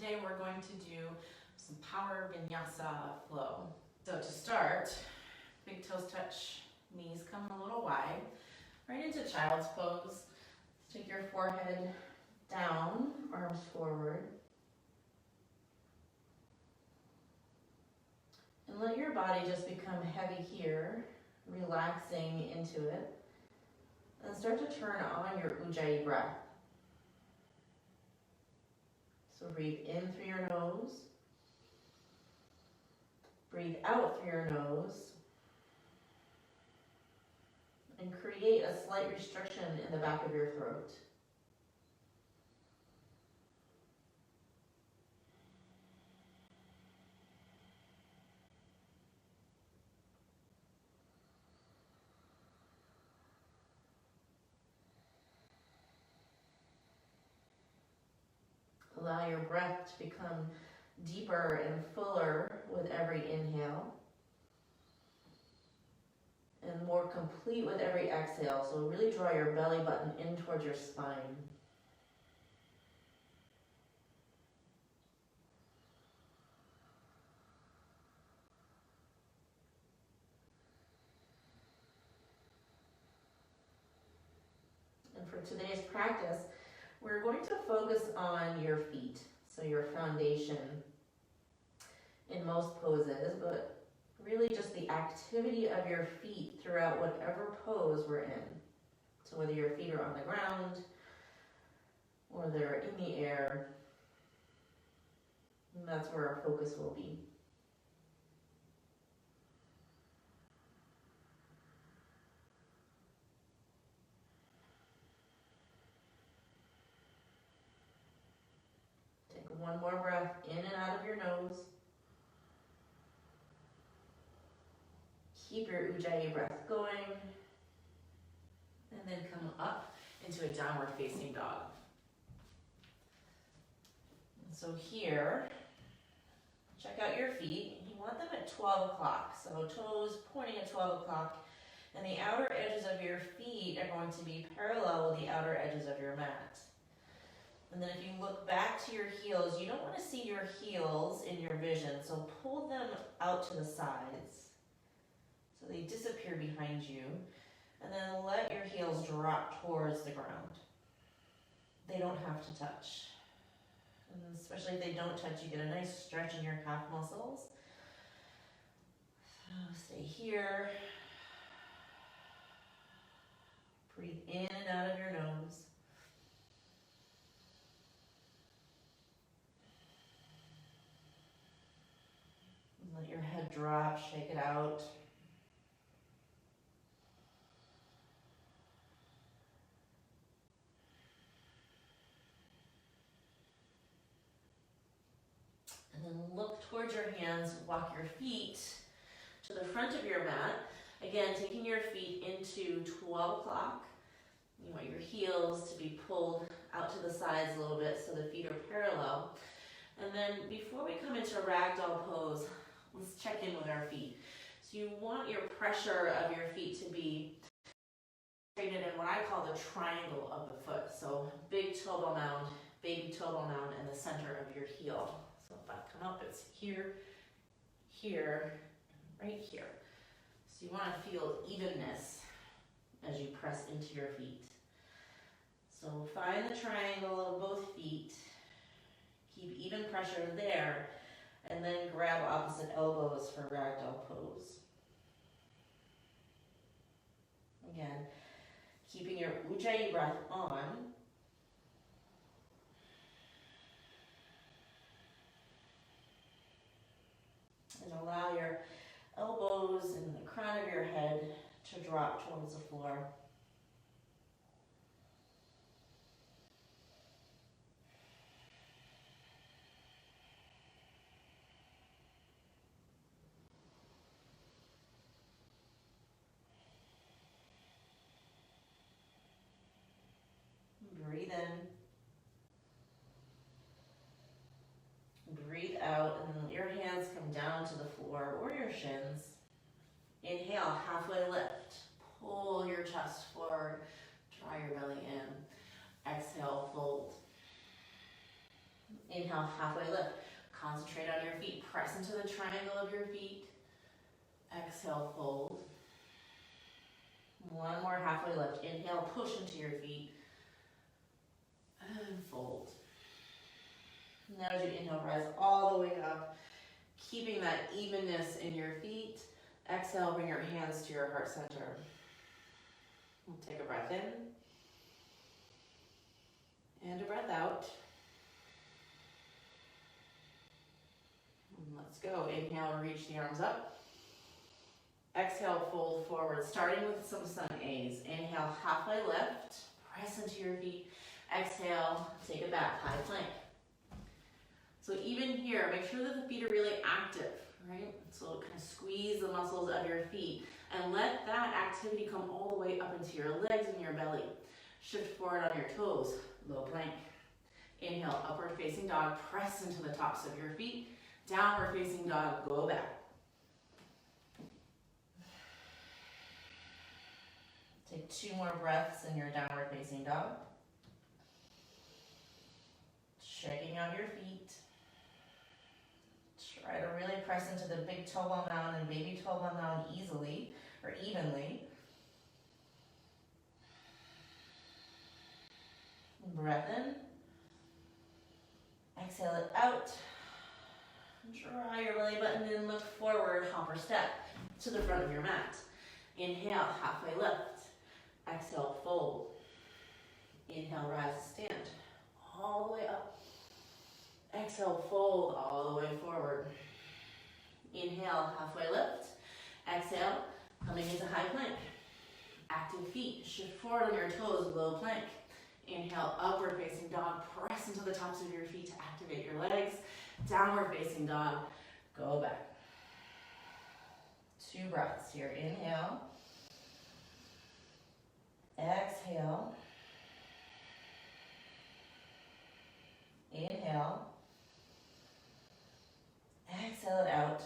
Today we're going to do some Power Vinyasa flow. So to start, big toes touch, knees come a little wide, right into child's pose. Take your forehead down, arms forward. And let your body just become heavy here, relaxing into it. And start to turn on your Ujjayi breath. So breathe in through your nose. Breathe out through your nose. And create a slight restriction in the back of your throat. Allow your breath to become deeper and fuller with every inhale. And more complete with every exhale. So really draw your belly button in towards your spine. And for today's practice, we're going to focus on your feet, so your foundation in most poses, but really just the activity of your feet throughout whatever pose we're in. So whether your feet are on the ground or they're in the air, that's where our focus will be. Take one more breath in and out of your nose. Keep your Ujjayi breath going. And then come up into a downward facing dog. And so here, check out your feet. You want them at 12 o'clock. So toes pointing at 12 o'clock. And the outer edges of your feet are going to be parallel with the outer edges of your mat. And then if you look back to your heels, you don't want to see your heels in your vision. So pull them out to the sides. So they disappear behind you. And then let your heels drop towards the ground. They don't have to touch. And especially if they don't touch, you get a nice stretch in your calf muscles. So stay here. Breathe in and out of your nose. And let your head drop, shake it out. And then look towards your hands, walk your feet to the front of your mat. Again, taking your feet into 12 o'clock. You want your heels to be pulled out to the sides a little bit so the feet are parallel. And then before we come into ragdoll pose, let's check in with our feet. So you want your pressure of your feet to be created in what I call the triangle of the foot. So big toe ball mound, baby toe ball mound, and the center of your heel. So if I come up, it's here, here, right here. So you want to feel evenness as you press into your feet. So find the triangle of both feet. Keep even pressure there. And then grab opposite elbows for ragdoll pose. Again, keeping your Ujjayi breath on. And allow your elbows and the crown of your head to drop towards the floor. Breathe in. Breathe out, and then your hands come down to the floor or your shins. Inhale, halfway lift. Pull your chest forward. Draw your belly in. Exhale, fold. Inhale. Inhale, halfway lift. Concentrate on your feet. Press into the triangle of your feet. Exhale, fold. One more halfway lift. Inhale, push into your feet. And fold. Now as you inhale, rise all the way up, keeping that evenness in your feet. Exhale, bring your hands to your heart center. We'll take a breath in. And a breath out. And let's go. Inhale, reach the arms up. Exhale, fold forward, starting with some sun A's. Inhale, halfway lift. Press into your feet. Exhale, take it back, high plank. So even here, make sure that the feet are really active, right? So kind of squeeze the muscles of your feet and let that activity come all the way up into your legs and your belly. Shift forward on your toes, low plank. Inhale, upward facing dog, press into the tops of your feet. Downward facing dog, go back. Take 2 more breaths in your downward facing dog. Checking out your feet. Try to really press into the big toe ball mound and baby toe ball mound easily or evenly. Breath in. Exhale it out. Draw your belly button in, look forward, hopper step to the front of your mat. Inhale, halfway lift. Exhale, fold. Inhale, rise, stand. All the way up. Exhale, fold all the way forward. Inhale, halfway lift. Exhale, coming into high plank. Active feet, shift forward on your toes, low plank. Inhale, upward facing dog, press into the tops of your feet to activate your legs. Downward facing dog, go back. 2 breaths here. Inhale. Exhale. Inhale. Exhale it out.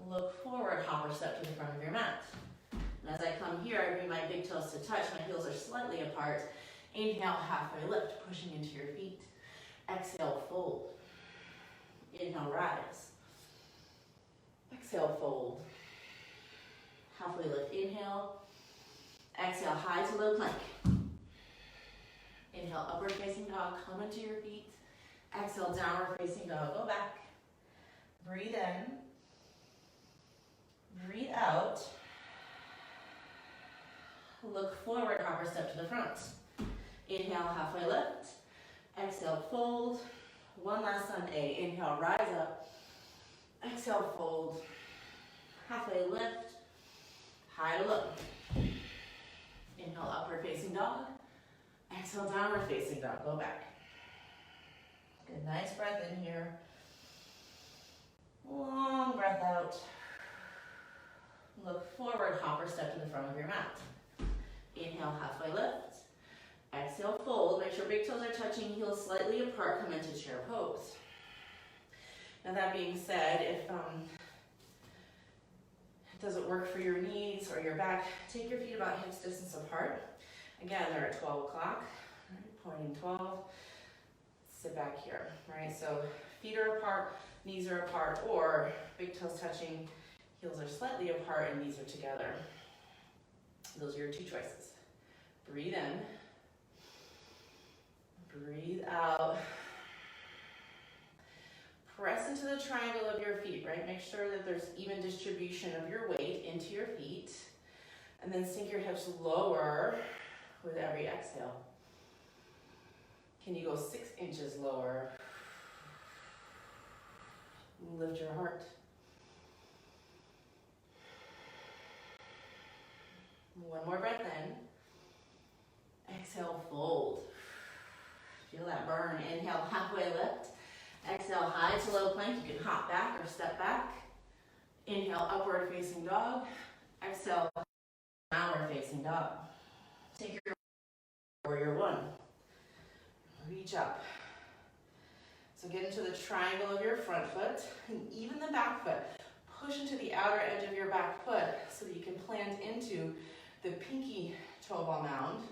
Look forward, hopper step to the front of your mat. And as I come here, I bring my big toes to touch. My heels are slightly apart. Inhale, halfway lift, pushing into your feet. Exhale, fold. Inhale, rise. Exhale, fold. Halfway lift, inhale. Exhale, high to low plank. Inhale, upward facing dog, come into your feet. Exhale, downward facing dog, go back. Breathe in. Breathe out. Look forward, hopper step to the front. Inhale, halfway lift. Exhale, fold. One last sun A. Inhale, rise up. Exhale, fold. Halfway lift. High to low. Inhale, upward facing dog. Exhale, downward facing dog. Go back. Good, nice breath in here. Long breath out. Look forward, hopper step to the front of your mat. Inhale, halfway lift. Exhale, fold. Make sure big toes are touching, heels slightly apart, come into chair pose. Now that being said, if it doesn't work for your knees or your back, take your feet about hips distance apart. Again, they're at 12 o'clock, right? Pointing 12. Sit back here, right? So feet are apart, knees are apart, or big toes touching, heels are slightly apart, and knees are together. Those are your 2 choices. Breathe in. Breathe out. Press into the triangle of your feet, right? Make sure that there's even distribution of your weight into your feet. And then sink your hips lower with every exhale. Can you go 6 inches lower? Lift your heart. One more breath in. Exhale, fold. Feel that burn. Inhale, halfway lift. Exhale, high to low plank. You can hop back or step back. Inhale, upward facing dog. Exhale, downward facing dog. Take your warrior 1. Reach up. So get into the triangle of your front foot and even the back foot. Push into the outer edge of your back foot so that you can plant into the pinky toe ball mound,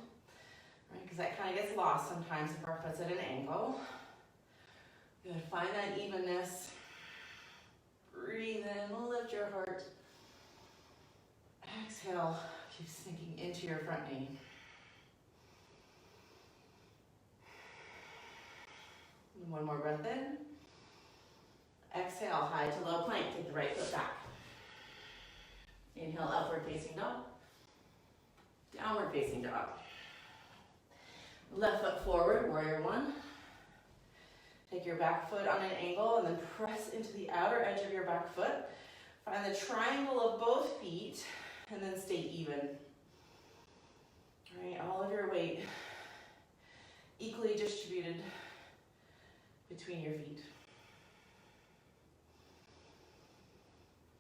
right? Because that kind of gets lost sometimes if our foot's at an angle. Good, find that evenness. Breathe in, lift your heart. Exhale, keep sinking into your front knee. One more breath in. Exhale, high to low plank. Take the right foot back. Inhale, upward facing dog. Downward facing dog. Left foot forward, warrior one. Take your back foot on an angle and then press into the outer edge of your back foot. Find the triangle of both feet and then stay even. All right, all of your weight equally distributed between your feet.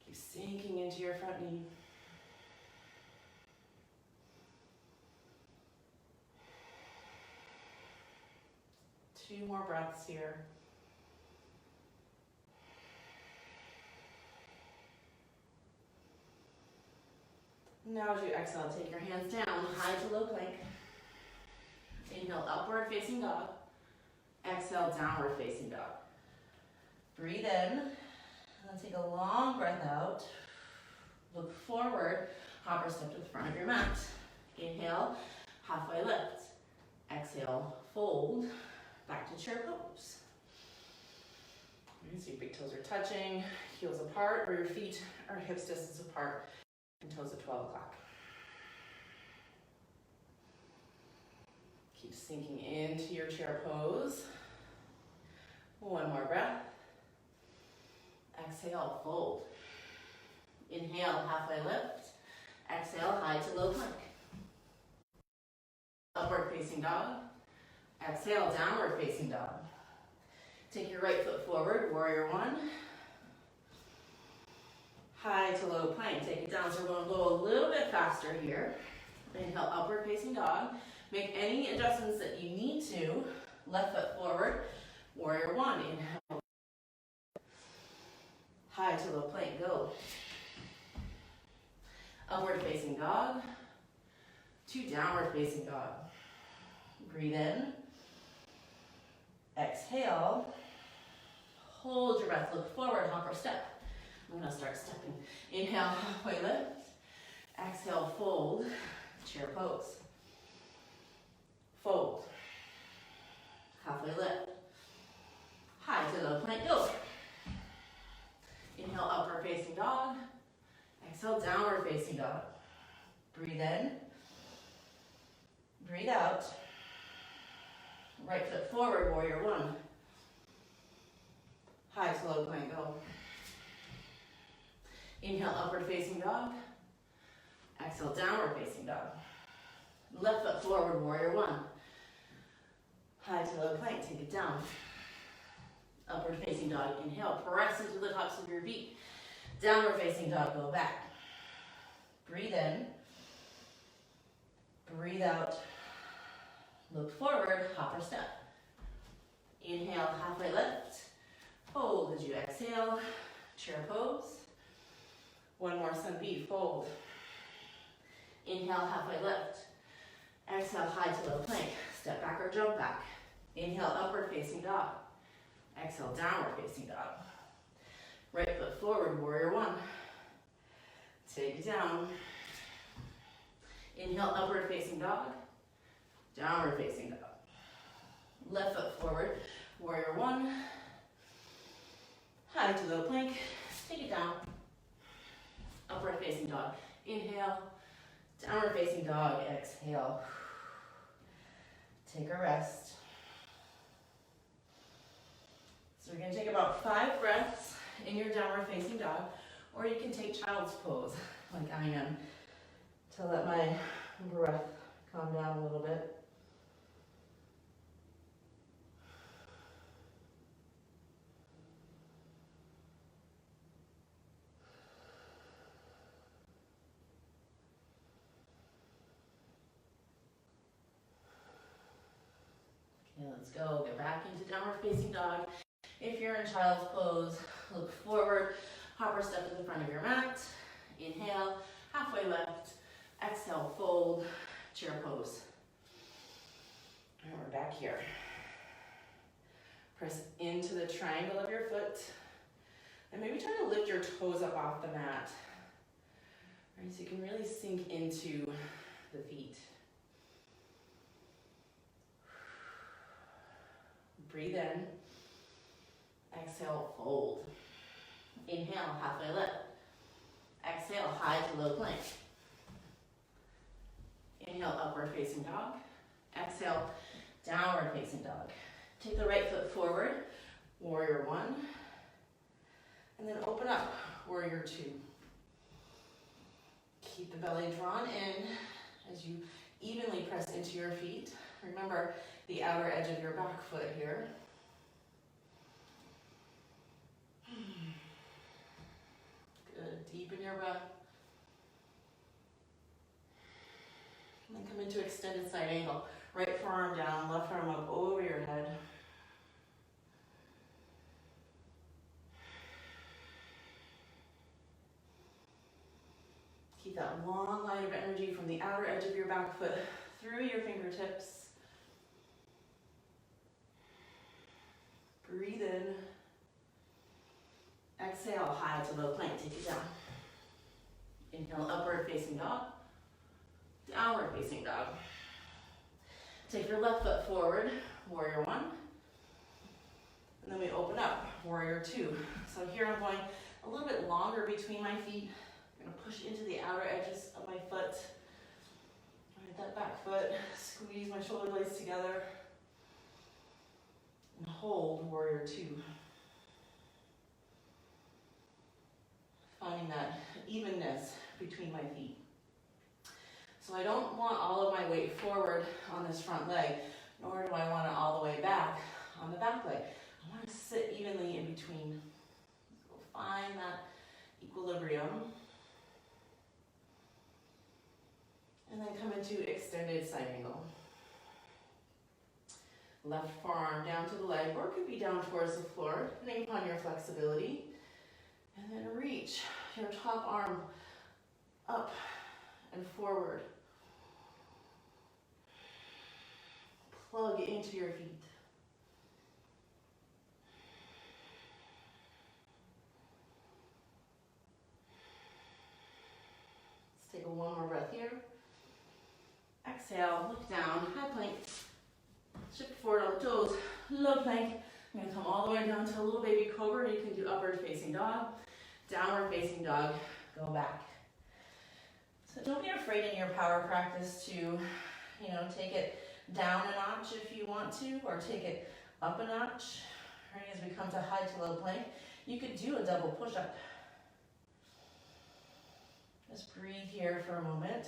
Keep sinking into your front knee. Two more breaths here. Now as you exhale, take your hands down, high to low plank. Inhale, upward facing dog. Exhale, downward facing dog. Breathe in, and then take a long breath out. Look forward, hopper step to the front of your mat. Inhale, halfway lift. Exhale, fold, back to chair pose. So your big toes are touching, heels apart, or your feet are hips distance apart, and toes at 12 o'clock. Keep sinking into your chair pose. One more breath. Exhale, fold. Inhale, halfway lift. Exhale, high to low plank. Upward facing dog. Exhale, downward facing dog. Take your right foot forward, warrior one. High to low plank, take it down. So we're going to go a little bit faster here. Inhale, upward facing dog. Make any adjustments that you need to. Left foot forward, warrior one. Inhale. High to low plank, go. Upward facing dog to downward facing dog. Breathe in. Exhale. Hold your breath, look forward, hopper step. I'm gonna start stepping. Inhale, halfway lift. Exhale, fold, chair pose. Fold. Halfway lift. High to low plank, go. Inhale, upward facing dog. Exhale, downward facing dog. Breathe in. Breathe out. Right foot forward, warrior one. High to low plank, go. Inhale, upward facing dog. Exhale, downward facing dog. Left foot forward, warrior one. High to low plank, take it down. Upward facing dog, inhale, press into the tops of your feet. Downward facing dog, go back. Breathe in. Breathe out. Look forward, hopper step. Inhale, halfway lift. Fold as you exhale, chair pose. One more sun B, fold. Inhale, halfway lift. Exhale, high to low plank. Step back or jump back. Inhale, upward facing dog. Exhale, downward facing dog. Right foot forward, warrior one. Take it down. Inhale, upward facing dog. Downward facing dog. Left foot forward, warrior one. High to low plank, take it down. Upward facing dog, inhale. Downward facing dog, exhale. Take a rest. So we're gonna take about 5 breaths in your downward facing dog, or you can take child's pose, like I am, to let my breath calm down a little bit. Okay, let's go. Get back into downward facing dog. If you're in child's pose, look forward, hopper step to the front of your mat. Inhale, halfway left. Exhale, fold, chair pose. And we're back here. Press into the triangle of your foot. And maybe try to lift your toes up off the mat. Right, so you can really sink into the feet. Breathe in. Exhale, fold. Inhale, halfway lift. Exhale, high to low plank. Inhale, upward facing dog. Exhale, downward facing dog. Take the right foot forward, warrior one. And then open up, warrior two. Keep the belly drawn in as you evenly press into your feet. Remember the outer edge of your back foot here. Good, deepen your breath. And then come into extended side angle. Right forearm down, left arm up over your head. Keep that long line of energy from the outer edge of your back foot through your fingertips. Breathe in. Exhale, high to low plank, take it down. Inhale, upward facing dog. Downward facing dog. Take your left foot forward, warrior one. And then we open up, warrior two. So here I'm going a little bit longer between my feet. I'm gonna push into the outer edges of my foot. All right, that back foot, squeeze my shoulder blades together. And hold, warrior two. Finding that evenness between my feet. So I don't want all of my weight forward on this front leg, nor do I want it all the way back on the back leg. I want to sit evenly in between. So find that equilibrium. And then come into extended side angle. Left forearm down to the leg, or it could be down towards the floor, depending upon your flexibility. And then reach your top arm up and forward. Plug into your feet. Let's take one more breath here. Exhale, look down, high plank. Shift forward on the toes, low plank. I'm gonna come all the way down to a little baby cobra. You can do upward facing dog, downward facing dog, go back. So don't be afraid in your power practice to, take it down a notch if you want to, or take it up a notch. Right, as we come to high to low plank, you could do a double push-up. Just breathe here for a moment.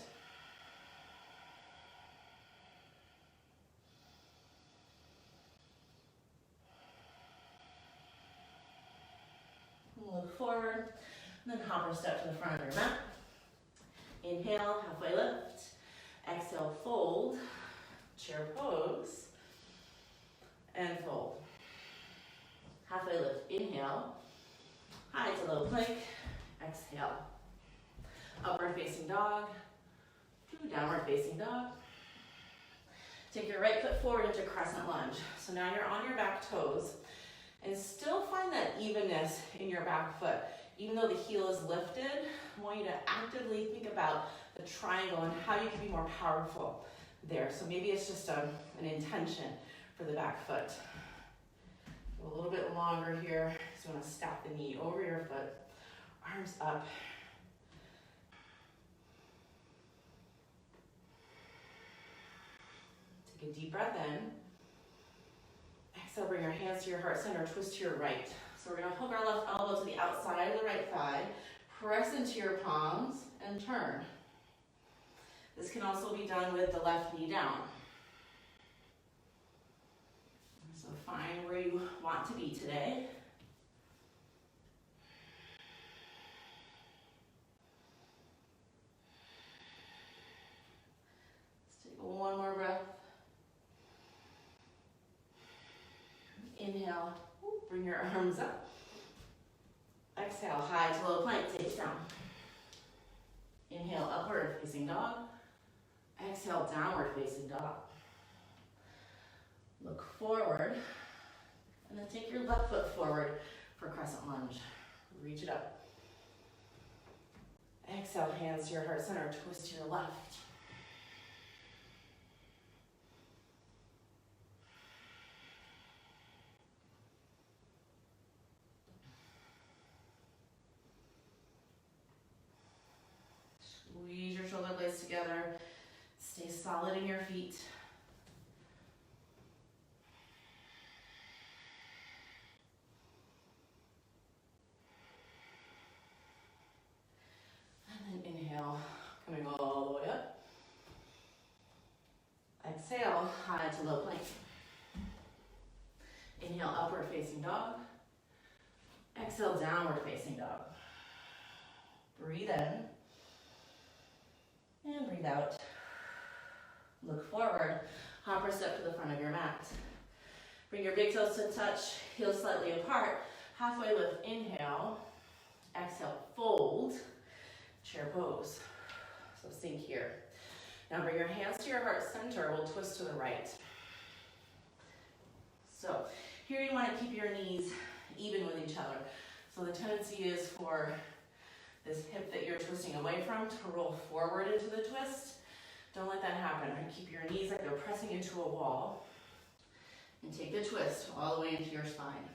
Look forward, and then hopper step to the front of your mat. Inhale, halfway lift. Exhale, fold. Chair pose. And fold. Halfway lift, inhale. High to low plank. Exhale. Upward facing dog. Downward facing dog. Take your right foot forward into crescent lunge. So now you're on your back toes. And still find that evenness in your back foot. Even though the heel is lifted, I want you to actively think about the triangle and how you can be more powerful there. So maybe it's just an intention for the back foot. Go a little bit longer here. So you want to stack the knee over your foot, arms up. Take a deep breath in. Exhale, bring your hands to your heart center, twist to your right. So we're going to hook our left elbow to the outside of the right thigh, press into your palms, and turn. This can also be done with the left knee down. So find where you want to be today. Let's take one more breath. Inhale, bring your arms up. Exhale, high to low plank, take it down. Inhale, upward facing dog. Exhale, downward facing dog. Look forward. And then take your left foot forward for crescent lunge. Reach it up. Exhale, hands to your heart center, twist to your left. Squeeze your shoulder blades together. Stay solid in your feet. And then inhale, coming all the way up. Exhale, high to low plank. Inhale, upward facing dog. Exhale, downward facing dog. Breathe in. And breathe out. Look forward. Hopper step to the front of your mat. Bring your big toes to touch, heels slightly apart. Halfway lift, inhale. Exhale, fold. Chair pose. So sink here. Now bring your hands to your heart center. We'll twist to the right. So here you want to keep your knees even with each other. So the tendency is for this hip that you're twisting away from to roll forward into the twist. Don't let that happen. Keep your knees like they're pressing into a wall. And take the twist all the way into your spine.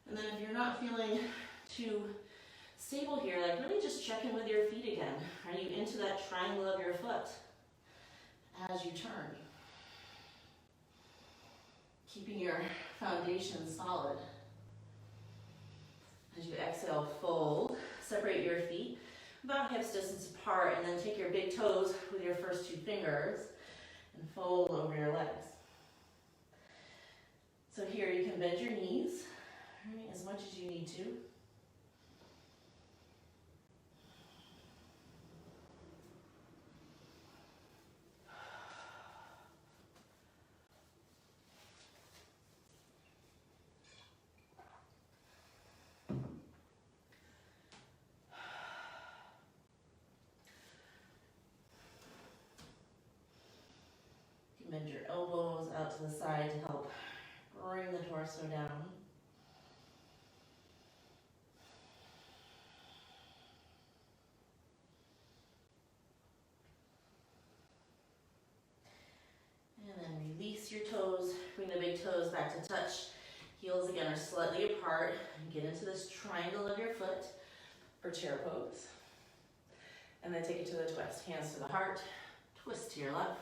And then if you're not feeling too stable here, like really just check in with your feet again. Are you into that triangle of your foot as you turn? Keeping your foundation solid. As you exhale, fold. Separate your feet about hips distance apart, and then take your big toes with your first two fingers and fold over your legs. So here you can bend your knees, right, as much as you need to. Bend your elbows out to the side to help bring the torso down. And then release your toes, bring the big toes back to touch. Heels again are slightly apart. And get into this triangle of your foot for chair pose. And then take it to the twist. Hands to the heart, twist to your left.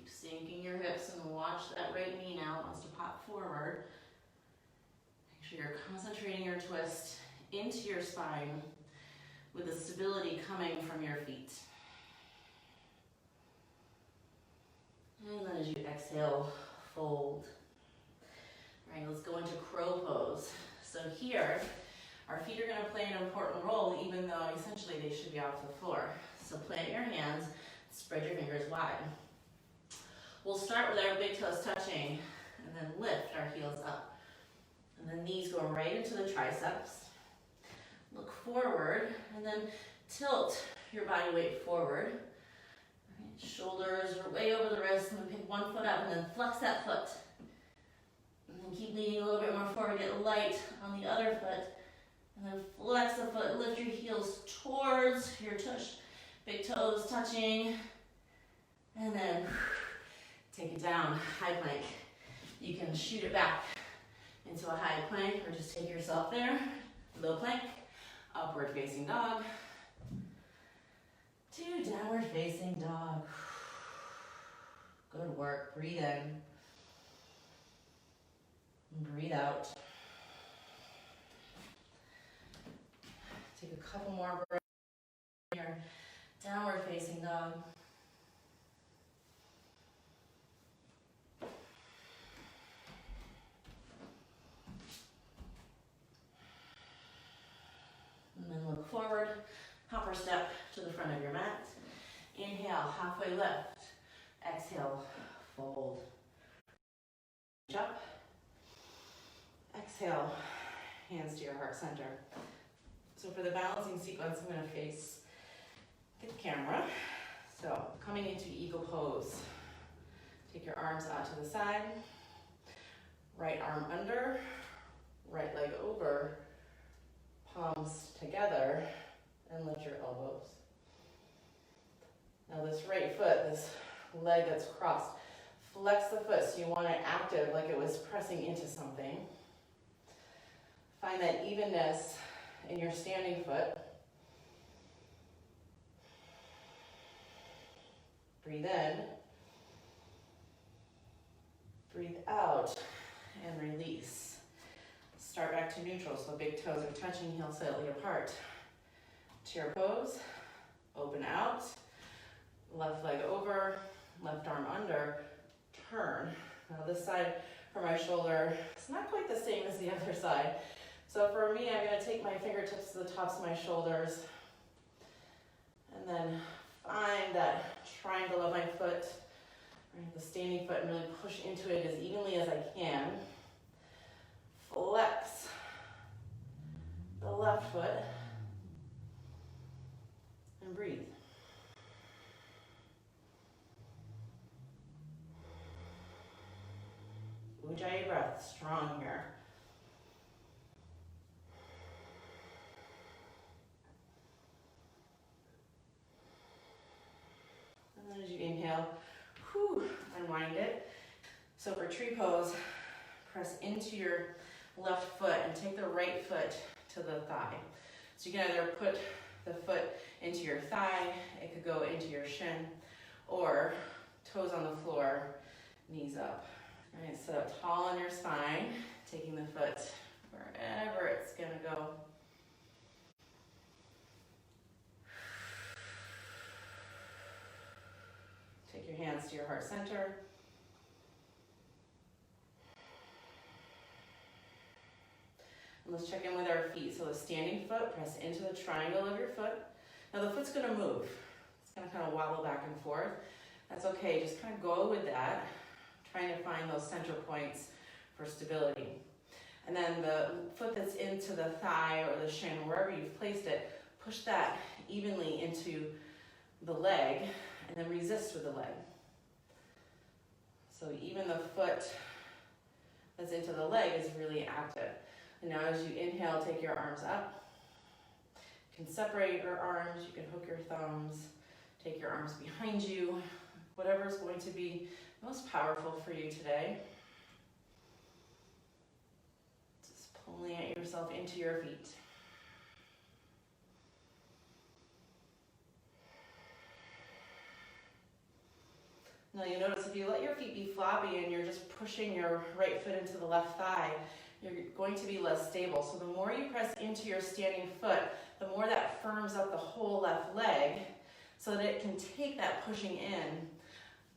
Sinking your hips and watch that right knee now wants to pop forward. Make sure you're concentrating your twist into your spine with the stability coming from your feet. And then as you exhale, fold. All right, let's go into crow pose. So here, our feet are going to play an important role even though essentially they should be off the floor. So plant your hands, spread your fingers wide. We'll start with our big toes touching and then lift our heels up. And the knees go right into the triceps. Look forward and then tilt your body weight forward. Right, shoulders are way over the wrists, and then pick one foot up and then flex that foot. And then keep leaning a little bit more forward, get light on the other foot. And then flex the foot, lift your heels towards your tush. Big toes touching. And then take it down, high plank. You can shoot it back into a high plank or just take yourself there. Low plank, upward facing dog. To downward facing dog. Good work, breathe in. Breathe out. Take a couple more breaths here. Downward facing dog. And then look forward, hopper step to the front of your mat. Inhale, halfway lift. Exhale, fold. Reach up. Exhale, hands to your heart center. So for the balancing sequence, I'm going to face the camera. So coming into eagle pose. Take your arms out to the side. Right arm under, right leg over, palms together, and lift your elbows. Now this right foot, this leg that's crossed, flex the foot so you want it active like it was pressing into something. Find that evenness in your standing foot. Breathe in. Breathe out and release. Start back to neutral, so big toes are touching, heels slightly apart. Chair pose, open out, left leg over, left arm under, turn. Now this side for my shoulder, it's not quite the same as the other side. So for me, I'm going to take my fingertips to the tops of my shoulders and then find that triangle of my foot, right, the standing foot, and really push into it as evenly as I can. Flex the left foot and breathe. Ujjayi breath, strong here. And then as you inhale, unwind it. So for tree pose, press into your left foot and take the right foot to the thigh. So you can either put the foot into your thigh, it could go into your shin, or toes on the floor, knees up. All right, sit up tall on your spine, taking the foot wherever it's gonna go. Take your hands to your heart center. And let's check in with our feet. So the standing foot, press into the triangle of your foot. Now the foot's gonna move. It's gonna kind of wobble back and forth. That's okay, just kind of go with that, trying to find those center points for stability. And then the foot that's into the thigh or the shin, wherever you've placed it, push that evenly into the leg and then resist with the leg. So even the foot that's into the leg is really active. And now as you inhale, take your arms up. You can separate your arms, you can hook your thumbs, take your arms behind you, whatever is going to be most powerful for you today. Just pulling at yourself into your feet. Now you notice if you let your feet be floppy and you're just pushing your right foot into the left thigh, you're going to be less stable. So the more you press into your standing foot, the more that firms up the whole left leg so that it can take that pushing in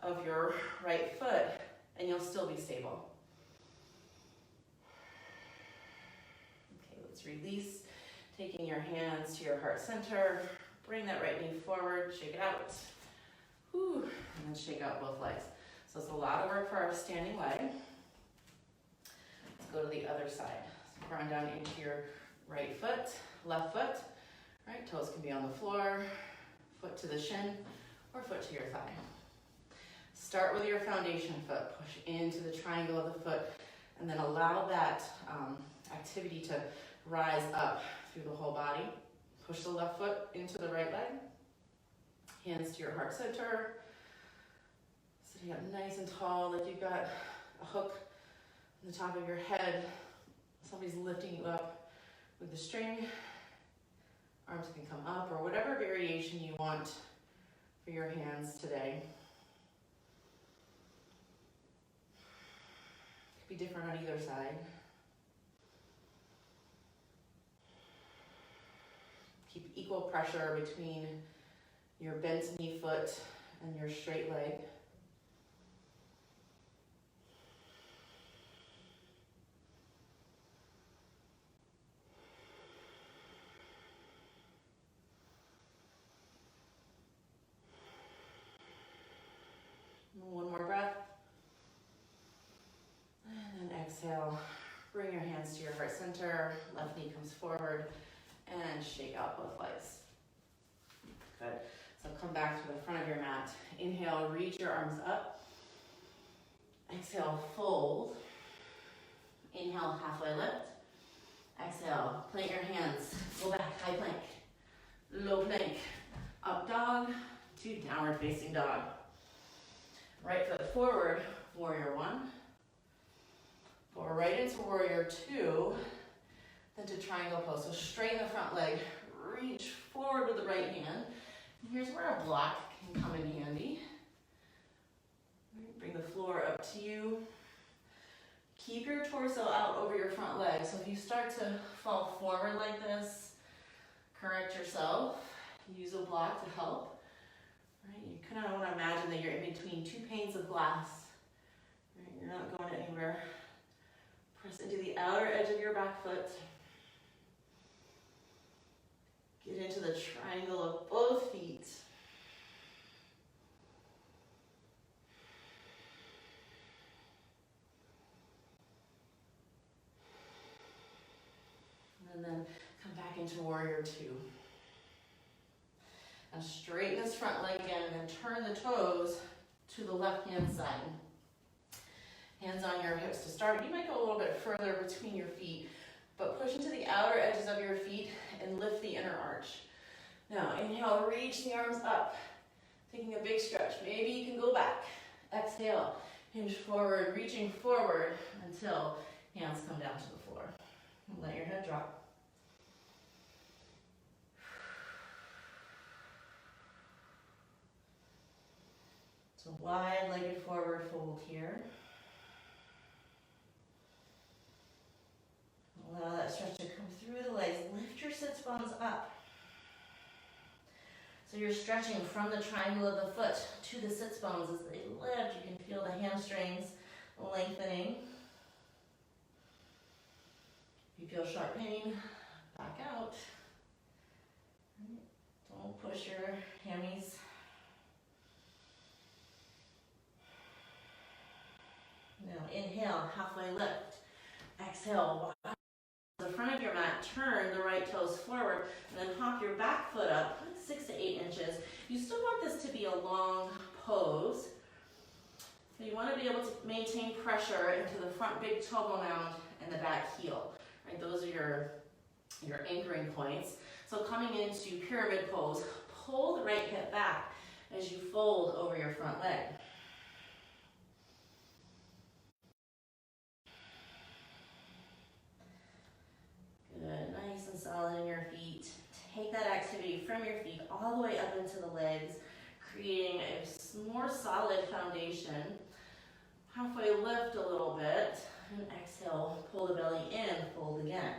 of your right foot and you'll still be stable. Okay, let's release, taking your hands to your heart center. Bring that right knee forward, shake it out. Whew, and then shake out both legs. So it's a lot of work for our standing leg. Let's go to the other side. So ground down into your right foot, left foot. Right, toes can be on the floor, foot to the shin, or foot to your thigh. Start with your foundation foot. Push into the triangle of the foot, and then allow that activity to rise up through the whole body. Push the left foot into the right leg. Hands to your heart center. Sitting up nice and tall, like you've got a hook on the top of your head. Somebody's lifting you up with the string. Arms can come up, or whatever variation you want for your hands today. Could be different on either side. Keep equal pressure between your bent knee foot and your straight leg. center, left knee comes forward, and shake out both legs. Good. So come back to the front of your mat. Inhale, reach your arms up. Exhale, fold. Inhale, halfway lift. Exhale, plant your hands. Go back, high plank. Low plank. Up dog to downward facing dog. Right foot forward, warrior one. Go right into warrior two. Then to triangle pose. So straighten the front leg. Reach forward with the right hand. And here's where a block can come in handy. Bring the floor up to you. Keep your torso out over your front leg. So if you start to fall forward like this, correct yourself. Use a block to help. Right? You kind of want to imagine that you're in between two panes of glass. Right? You're not going anywhere. Press into the outer edge of your back foot. Get into the triangle of both feet. And then come back into warrior two. Now straighten this front leg again and then turn the toes to the left hand side. Hands on your hips to start. You might go a little bit further between your feet, but push into the outer edges of your feet and lift the inner arch. Now inhale, reach the arms up, taking a big stretch. Maybe you can go back. Exhale, hinge forward, reaching forward until hands come down to the floor. And let your head drop. So wide-legged forward fold here. Allow that stretch to come through the legs. Lift your sits bones up. So you're stretching from the triangle of the foot to the sits bones as they lift. You can feel the hamstrings lengthening. If you feel sharp pain, back out. Don't push your hammies. Now inhale, halfway lift. Exhale, walk to the front of your mat, turn the right toes forward, and then hop your back foot up 6 to 8 inches. You still want this to be a long pose. So you want to be able to maintain pressure into the front big toe bone mound and the back heel. Right? Those are your anchoring points. So coming into pyramid pose, pull the right hip back as you fold over your front leg. Good, nice and solid in your feet. Take that activity from your feet all the way up into the legs, creating a more solid foundation. Halfway lift a little bit, and exhale, pull the belly in, fold again.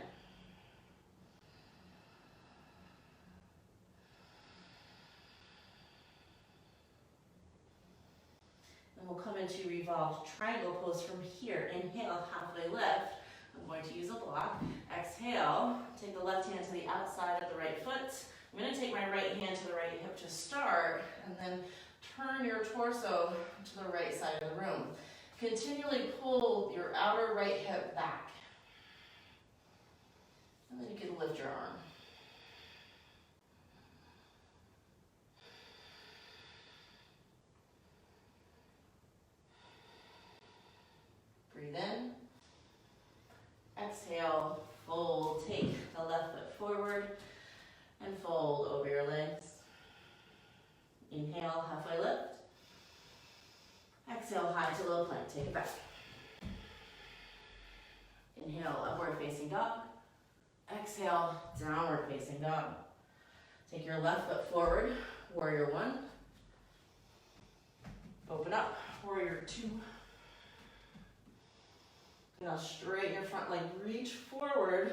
Then we'll come into revolved triangle pose from here. Inhale, halfway lift. I'm going to use a block. Exhale, take the left hand to the outside of the right foot. I'm going to take my right hand to the right hip to start, and then turn your torso to the right side of the room. Continually pull your outer right hip back. And then you can lift your arm. Breathe in. Exhale, fold, take the left foot forward and fold over your legs. Inhale, halfway lift. Exhale, high to low plank, take it back. Inhale, upward facing dog. Exhale, downward facing dog. Take your left foot forward, warrior one. Open up, warrior two. Now straighten your front leg, reach forward.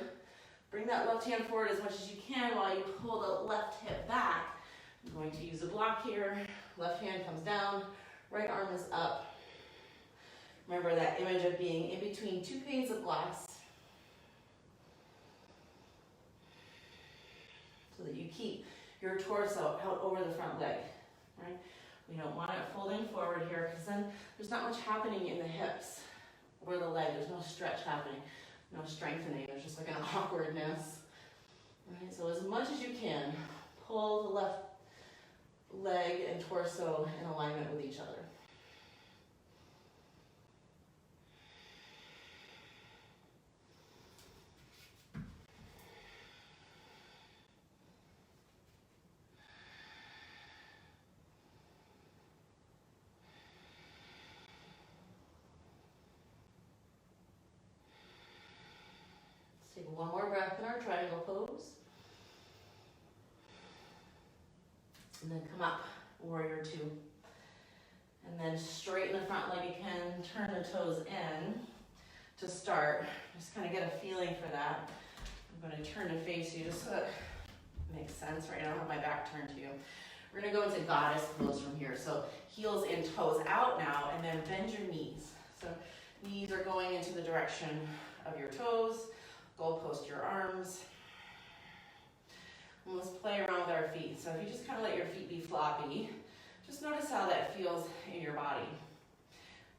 Bring that left hand forward as much as you can while you pull the left hip back. I'm going to use a block here. Left hand comes down, right arm is up. Remember that image of being in between two panes of glass so that you keep your torso out over the front leg, right? We don't want it folding forward here because then there's not much happening in the hips or the leg. There's no stretch happening. no strengthening, there's just like an awkwardness. Right, so as much as you can, pull the left leg and torso in alignment with each other. Let's take one more breath in our triangle pose. And then come up, warrior two. And then straighten the front leg again, turn the toes in to start. Just kind of get a feeling for that. I'm going to turn to face you just so that makes sense, right? I don't have my back turned to you. We're going to go into goddess pose from here. So heels in, toes out now, and then bend your knees. So knees are going into the direction of your toes. Goalpost your arms. And let's play around with our feet. So if you just kind of let your feet be floppy, just notice how that feels in your body.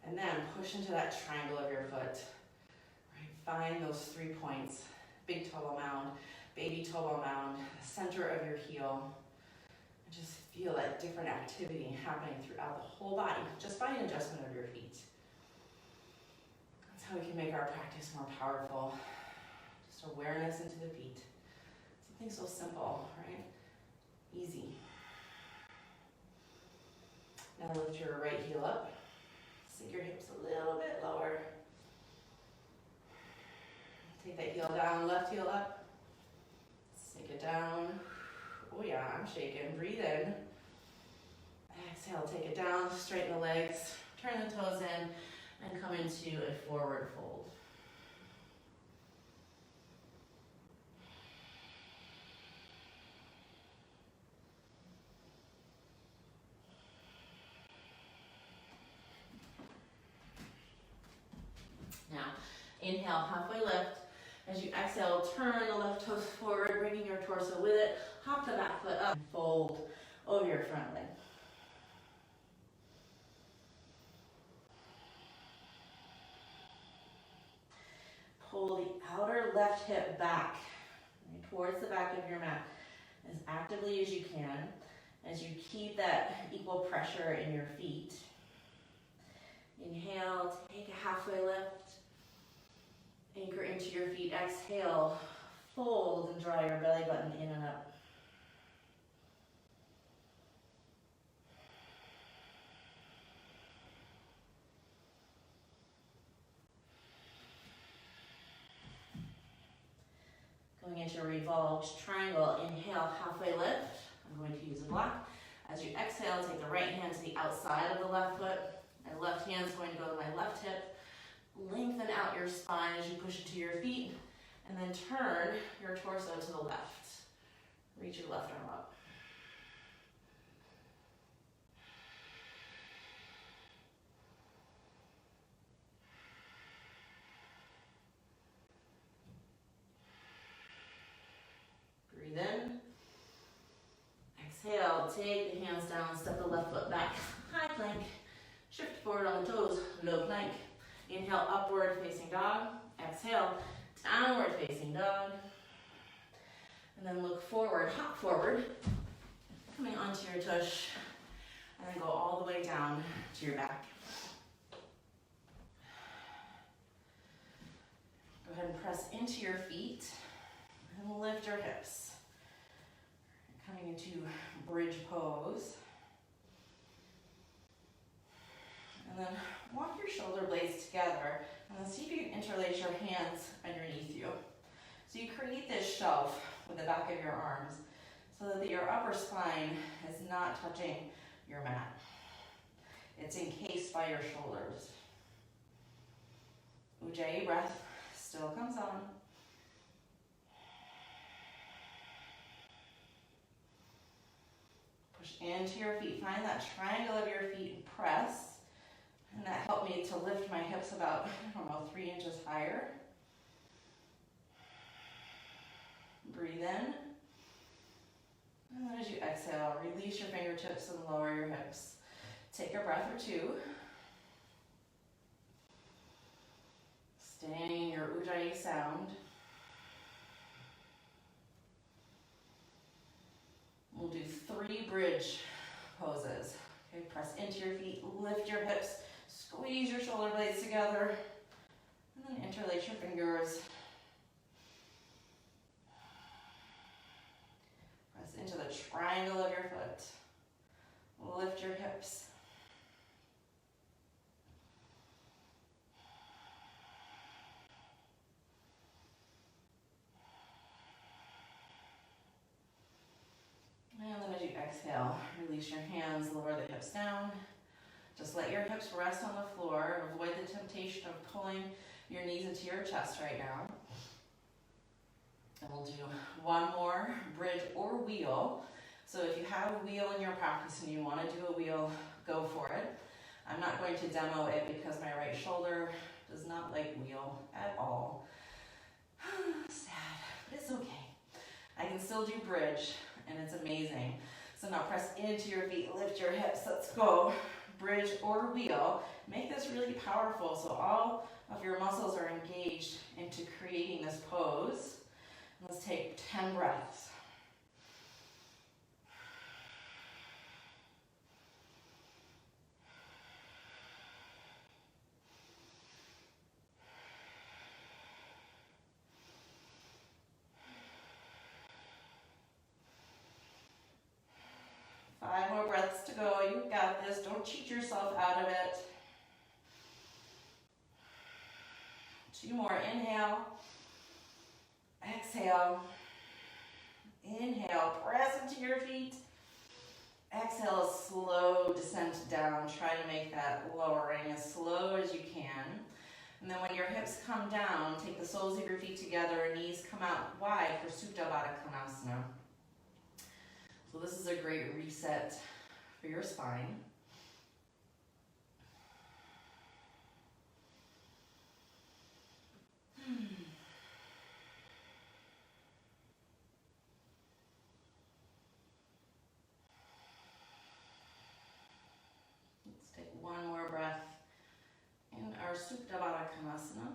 And then push into that triangle of your foot. Right? Find those 3 points. Big toe ball mound, baby toe ball mound, center of your heel. And just feel that different activity happening throughout the whole body, just by an adjustment of your feet. That's how we can make our practice more powerful. Just awareness into the feet. Something so simple, right? Easy. Now lift your right heel up. Sink your hips a little bit lower. Take that heel down, left heel up. Sink it down. Oh yeah, I'm shaking. Breathe in. Exhale, take it down, straighten the legs, turn the toes in, and come into a forward fold. Now, inhale, halfway lift. As you exhale, turn the left toes forward, bringing your torso with it. Hop the back foot up, fold over your front leg. Pull the outer left hip back, right, towards the back of your mat as actively as you can, as you keep that equal pressure in your feet. Inhale, take a halfway lift. Anchor into your feet. Exhale, fold and draw your belly button in and up. Going into a revolved triangle. Inhale, halfway lift. I'm going to use a block. As you exhale, take the right hand to the outside of the left foot. My left hand is going to go to my left hip. Lengthen out your spine as you push it to your feet, and then turn your torso to the left. Reach your left arm up. Breathe in. Exhale, take the hands down, step the left foot back. High plank. Shift forward on the toes, low plank. Inhale, upward facing dog. Exhale, downward facing dog. And then look forward, hop forward. Coming onto your tush. And then go all the way down to your back. Go ahead and press into your feet. And lift your hips. Coming into bridge pose. And then walk your shoulder blades together, and then see if you can interlace your hands underneath you. So you create this shelf with the back of your arms so that your upper spine is not touching your mat. It's encased by your shoulders. Ujjayi breath still comes on. Push into your feet. Find that triangle of your feet and press. And that helped me to lift my hips about, 3 inches higher. Breathe in. And then as you exhale, release your fingertips and lower your hips. Take a breath or two. Staying in your your ujjayi sound. We'll do 3 bridge poses. Okay, press into your feet, lift your hips, squeeze your shoulder blades together, and then interlace your fingers. Press into the triangle of your foot. Lift your hips. And then as you exhale, release your hands, lower the hips down. Just let your hips rest on the floor. Avoid the temptation of pulling your knees into your chest right now. And we'll do one more bridge or wheel. So if you have a wheel in your practice and you want to do a wheel, go for it. I'm not going to demo it because my right shoulder does not like wheel at all. Sad, but it's okay. I can still do bridge, and it's amazing. So now press into your feet, lift your hips, let's go. Bridge or wheel. Make this really powerful so all of your muscles are engaged into creating this pose. Let's take 10 breaths. Five more breaths to go. You got this. Don't cheat yourself out of it. 2 more. Inhale. Exhale. Inhale. Press into your feet. Exhale, a slow descent down. Try to make that lowering as slow as you can. And then when your hips come down, take the soles of your feet together, knees come out wide for Supta Baddha Konasana. So this is a great reset for your spine. Let's take one more breath in our Supta Baddha Konasana.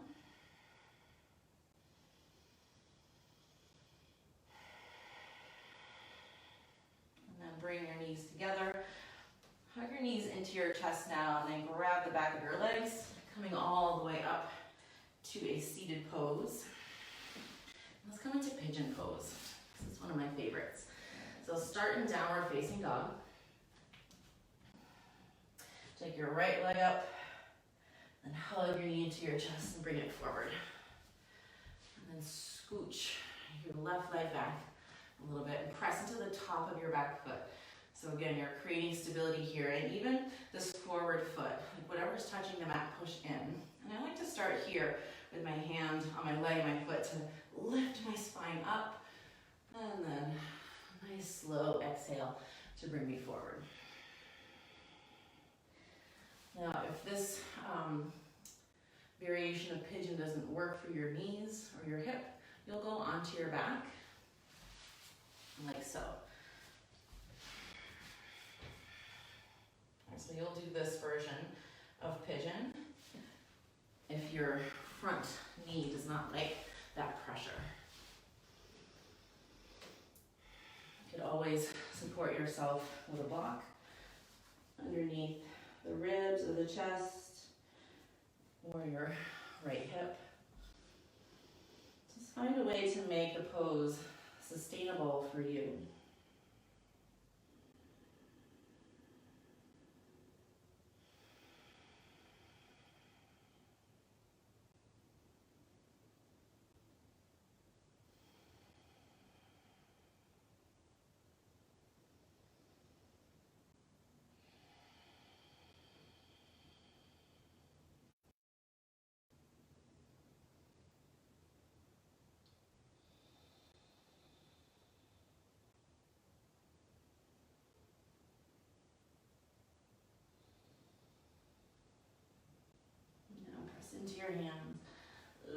Bring your knees together. Hug your knees into your chest now, and then grab the back of your legs, coming all the way up to a seated pose. Let's come into pigeon pose. This is one of my favorites. So start in downward facing dog. Take your right leg up, and hug your knee into your chest and bring it forward. And then scooch your left leg back a little bit and press into the top of your back foot. So again, you're creating stability here, and even this forward foot, like whatever's touching the mat, push in. And I like to start here with my hand on my leg and my foot to lift my spine up, and then a nice slow exhale to bring me forward. Now, if this variation of pigeon doesn't work for your knees or your hip, you'll go onto your back, like so. So you'll do this version of pigeon if your front knee does not like that pressure. You could always support yourself with a block underneath the ribs or the chest or your right hip. Just find a way to make the pose sustainable for you. Into your hands,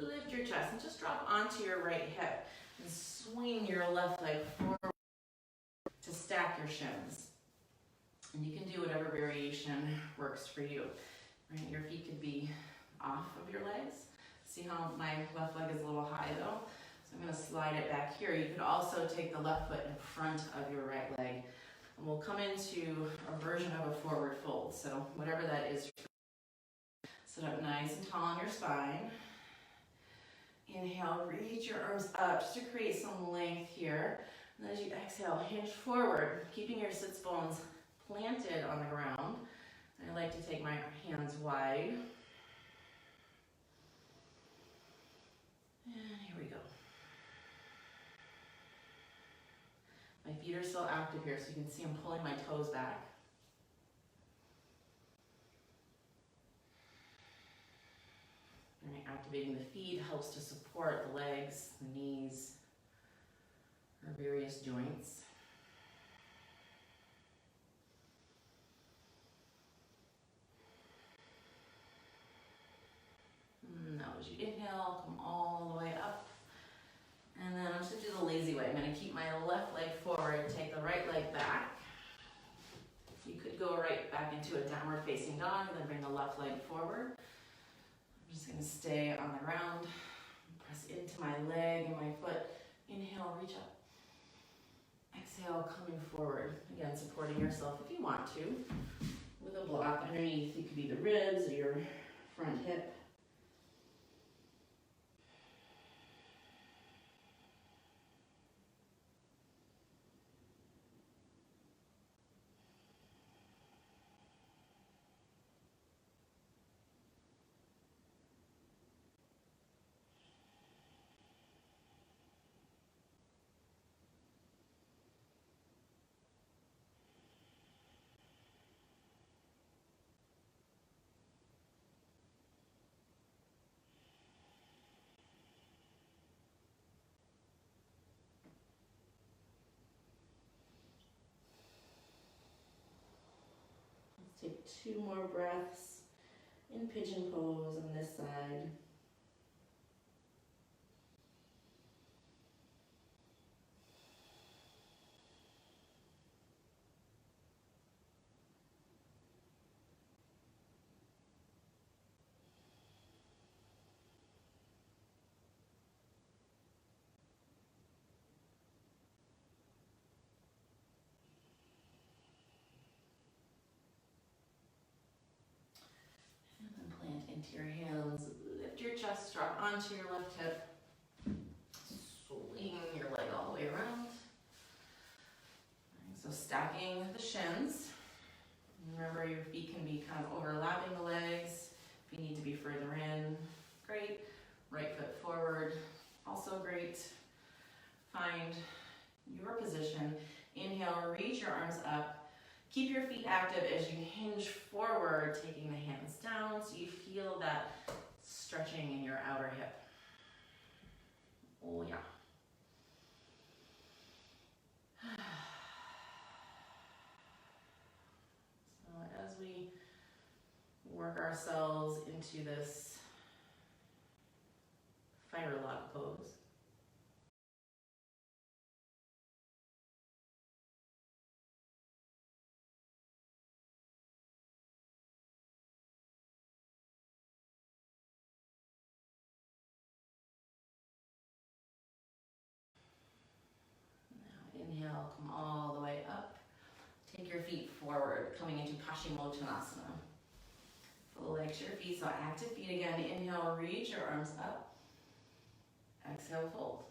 lift your chest, and just drop onto your right hip and swing your left leg forward to stack your shins. And you can do whatever variation works for you. Right? Your feet could be off of your legs, See how my left leg is a little high though? So I'm gonna slide it back here. You could also take the left foot in front of your right leg. And we'll come into a version of a forward fold. So whatever that is, sit up nice and tall on your spine. Inhale, reach your arms up just to create some length here. And then as you exhale, hinge forward, keeping your sits bones planted on the ground. I like to take my hands wide. And here we go. My feet are still active here, so you can see I'm pulling my toes back. And activating the feet helps to support the legs, the knees, or various joints. Now as you inhale, come all the way up. And then I'm just going to do the lazy way. I'm going to keep my left leg forward, take the right leg back. You could go right back into a downward facing dog, then bring the left leg forward. I'm just going to stay on the ground, press into my leg and my foot. Inhale, reach up. Exhale, coming forward. Again, supporting yourself if you want to. With a block underneath, it could be the ribs or your front hip. Take 2 more breaths in pigeon pose on this side. Into your hands, lift your chest, drop onto your left hip, swing your leg all the way around. So stacking the shins. Remember, your feet can be kind of overlapping the legs. If you need to be further in, great. Right foot forward, also great. Find your position. Inhale, reach your arms up. Keep your feet active as you hinge forward, taking the hands down so you feel that stretching in your outer hip. Oh yeah. So as we work ourselves into this fire lock pose, inhale, come all the way up. Take your feet forward, coming into Paschimottanasana. Full legs to your feet, so active feet again. Inhale, reach your arms up. Exhale, fold.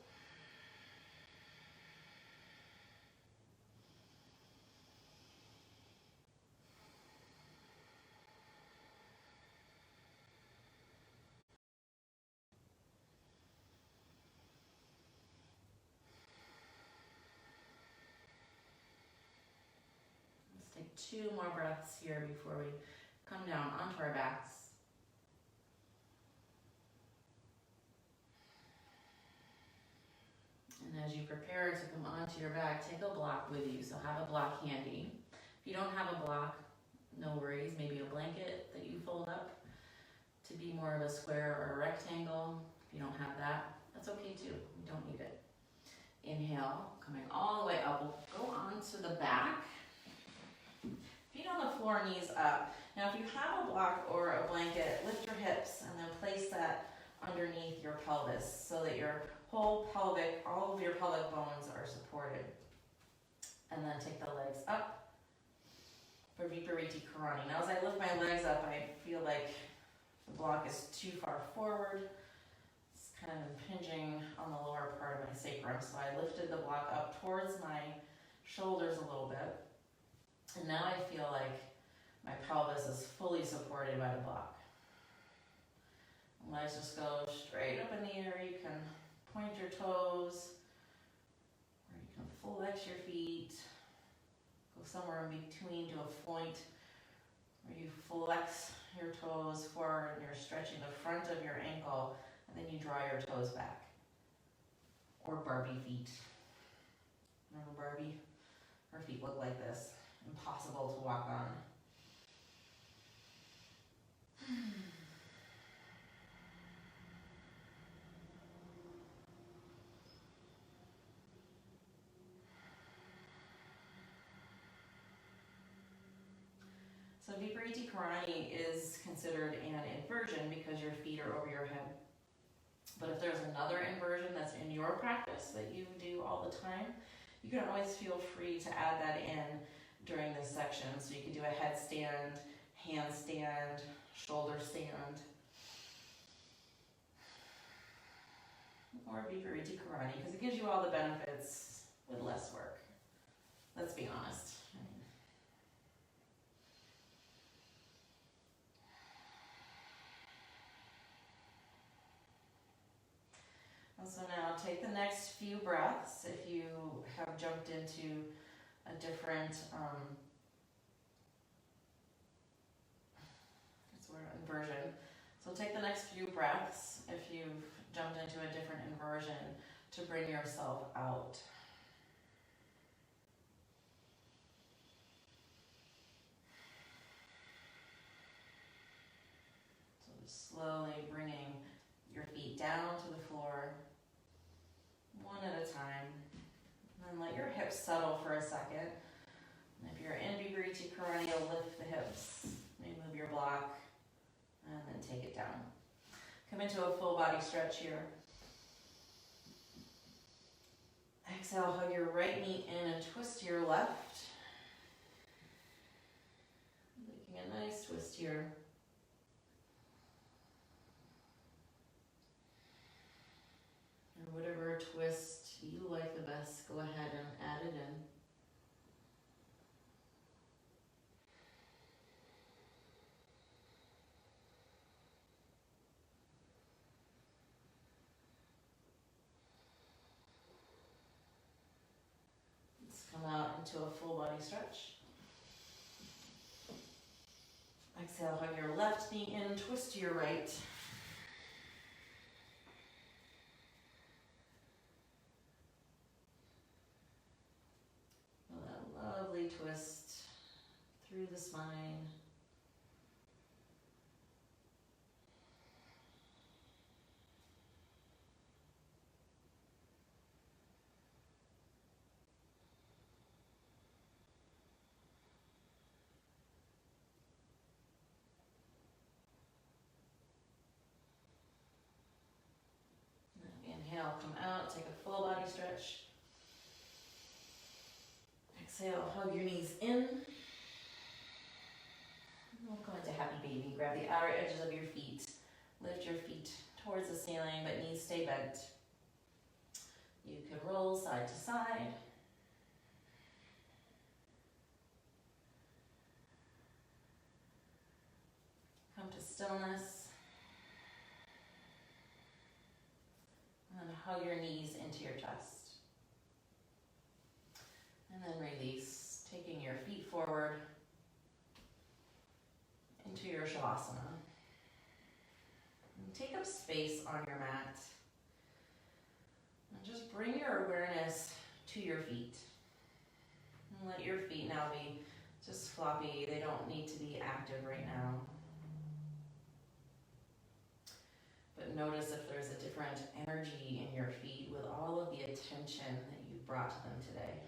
Let's take 2 more breaths here before we come down onto our backs. And as you prepare to come onto your back, take a block with you, so have a block handy. If you don't have a block, no worries, maybe a blanket that you fold up to be more of a square or a rectangle. If you don't have that, that's okay too, you don't need it. Inhale, coming all the way up, we'll go onto the back. Feet on the floor, knees up. Now if you have a block or a blanket, lift your hips and then place that underneath your pelvis so that your whole pelvic, all of your pelvic bones are supported. And then take the legs up for Vipariti Karani. Now as I lift my legs up, I feel like the block is too far forward. It's kind of impinging on the lower part of my sacrum. So I lifted the block up towards my shoulders a little bit. And now I feel like my pelvis is fully supported by the block. Legs just go straight up in the air. You can point your toes, or you can flex your feet. Go somewhere in between to a point where you flex your toes forward and you're stretching the front of your ankle, and then you draw your toes back. Or Barbie feet. Remember Barbie? Her feet look like this. Impossible to walk on. So Vipariti Karani is considered an inversion because your feet are over your head. But if there's another inversion that's in your practice that you do all the time, you can always feel free to add that in during this section. So you can do a headstand, handstand, shoulder stand, or Vipariti Karani, because it gives you all the benefits with less work. Let's be honest. So now take the next few breaths. If you have jumped into a different inversion. So take the next few breaths if you've jumped into a different inversion to bring yourself out. So just slowly bringing your feet down to the floor, one at a time. And then let your hips settle for a second. And if you're in Vipariti Karani, lift the hips. Maybe move your block. And then take it down. Come into a full body stretch here. Exhale, hug your right knee in and twist your left. Making a nice twist here. Or whatever twist you like the best, go ahead and add it in. Come out into a full body stretch. Exhale, hug your left knee in, twist to your right. Feel that lovely twist through the spine. Inhale, come out, take a full body stretch. Exhale, hug your knees in. We'll go into happy baby. Grab the outer edges of your feet. Lift your feet towards the ceiling, but knees stay bent. You can roll side to side. Come to stillness. And hug your knees into your chest. And then release, taking your feet forward into your Shavasana. And take up space on your mat. And just bring your awareness to your feet. And let your feet now be just floppy. They don't need to be active right now. But notice if there's a different energy in your feet with all of the attention that you brought to them today.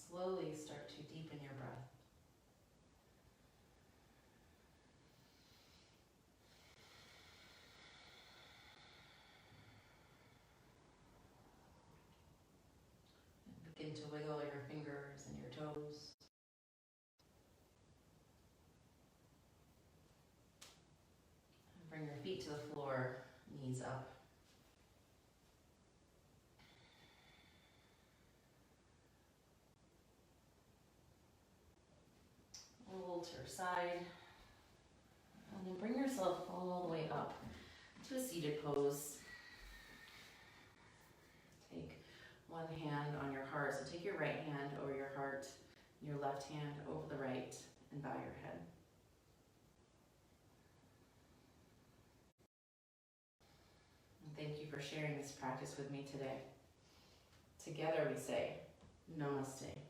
slowly start to deepen your breath. And begin to wiggle your fingers and your toes. And bring your feet to the floor, knees up. Roll to your side. And then bring yourself all the way up to a seated pose. Take one hand on your heart. So take your right hand over your heart, your left hand over the right, and bow your head. And thank you for sharing this practice with me today. Together we say, Namaste.